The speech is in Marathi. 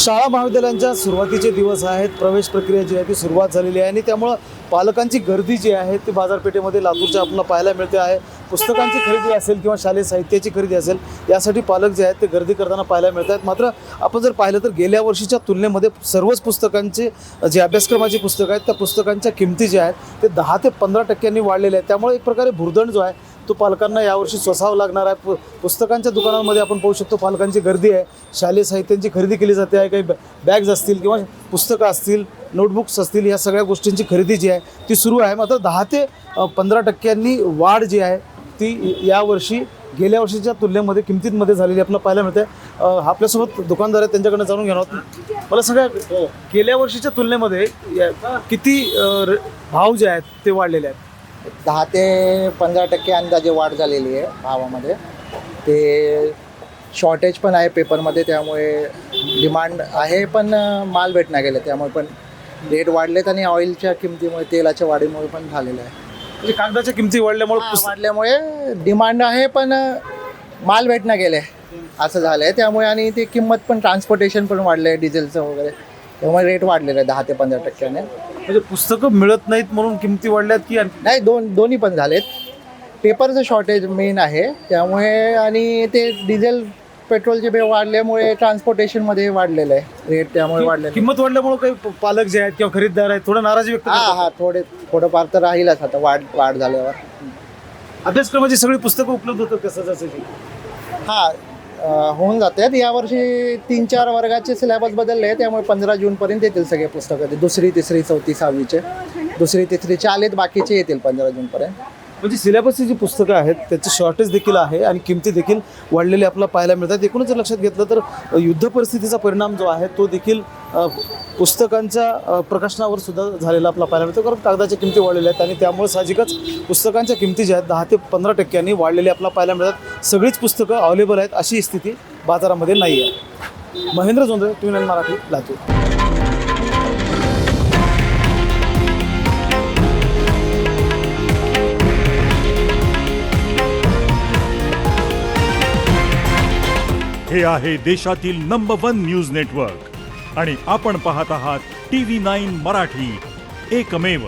शाळा महाविद्यालयांच्या सुरुवातीचे दिवस आहेत. प्रवेश प्रक्रिया जी आहे ती सुरुवात झालेली आहे आणि त्यामुळं पालकांची गर्दी जी आहे ती बाजारपेठेमध्ये लातूरच्या आपल्याला पाहायला मिळते आहे. पुस्तकांची खरेदी असेल किंवा शालेय साहित्याची खरेदी असेल यासाठी पालक जे आहेत ते गर्दी करताना पाहायला मिळत आहेत. मात्र आपण जर पाहिलं तर गेल्या वर्षीच्या तुलनेमध्ये सर्वच पुस्तकांचे जे अभ्यासक्रमाची पुस्तकं आहेत त्या पुस्तकांच्या किमती ज्या आहेत ते 10 ते 15% वाढलेल्या आहेत. त्यामुळे एक प्रकारे भुर्दंड जो आहे तो पालकांना यावर्षी सोसावं लागणार आहे. पुस्तकांच्या दुकानांमध्ये आपण पाहू शकतो पालकांची गर्दी आहे. शालेय साहित्यांची खरेदी केली जाते आहे. काही बॅग्स असतील किंवा पुस्तकं असतील, नोटबुक्स असतील, या सगळ्या गोष्टींची खरेदी जी आहे ती सुरू आहे. मात्र 10 ते 15% वाढ जी आहे ती यावर्षी गेल्या वर्षीच्या तुलनेमध्ये किमतींमध्ये झालेली आपल्याला पाहायला मिळते. आपल्यासोबत दुकानदार आहेत, त्यांच्याकडनं जाणून घेणार आहोत. मला सगळ्या गेल्या वर्षीच्या तुलनेमध्ये किती भाव जे आहेत ते वाढलेले आहेत? 10 ते 15% अंदाजे वाढ झालेली आहे भावामध्ये. ते शॉर्टेज पण आहे पेपरमध्ये, त्यामुळे डिमांड आहे पण माल भेटणार गेले, त्यामुळे पण रेट वाढलेत. आणि ऑइलच्या किमतीमुळे, तेलाच्या वाढीमुळे पण झालेलं आहे. म्हणजे कागदाच्या किमती वाढल्यामुळे डिमांड आहे पण माल भेटणं गेले असं झालं आहे. त्यामुळे आणि ते किंमत पण, ट्रान्सपोर्टेशन पण वाढलं आहे डिझेलचं वगैरे, त्यामुळे रेट वाढलेलं आहे 10 ते 15%. म्हणजे पुस्तकं मिळत नाहीत म्हणून किमती वाढल्यात की नाही, दोन्ही पण झालेत. पेपरचं शॉर्टेज मेन आहे त्यामुळे, आणि ते डिझेल पेट्रोलचे भाव वाढल्यामुळे ट्रान्सपोर्टेशनमध्ये वाढलेलं आहे रेट, त्यामुळे वाढलेलं. किंमत वाढल्यामुळे काही पालक जे आहेत किंवा खरीददार आहेत थोडं नाराजी व्यक्त करतात. थोडंफार तर राहीलच आता वाढ झाल्यावर. अभ्यासक्रमाची सगळी पुस्तकं उपलब्ध होतात कसं जसं की होऊन जातात. यावर्षी 3-4 वर्गाचे सिलेबस बदलले आहे, त्यामुळे 15 जूनपर्यंत येतील सगळे पुस्तकं. 2री, 3री, 4थी, 6वीचे 2री, 3रीचे आलेत, बाकीचे येतील 15 जूनपर्यंत. म्हणजे सिलेबसची जी पुस्तकं आहेत त्याची शॉर्टेज देखील आहे आणि किमती देखील वाढलेल्या आपल्याला पाहायला मिळतात. एकूणच जर लक्षात घेतलं तर युद्ध परिस्थितीचा परिणाम जो आहे तो देखील पुस्तकांच्या प्रकाशनावर सुद्धा झालेला आपल्याला पाहायला मिळतो. कारण कागदाच्या किमती वाढलेल्या आहेत आणि त्यामुळे साहजिकच पुस्तकांच्या किमती ज्या आहेत 10 ते 15% वाढलेल्या आपल्याला पाहायला मिळतात. सगळीच पुस्तकं अवेलेबल आहेत अशी स्थिती बाजारामध्ये नाही आहे. महेंद्र जोंधळे, TVN मराठी, लातूर. हे आहे देशातील नंबर 1 न्यूज नेटवर्क आणि आपण पाहत आहात TV9 मराठी, एकमेव.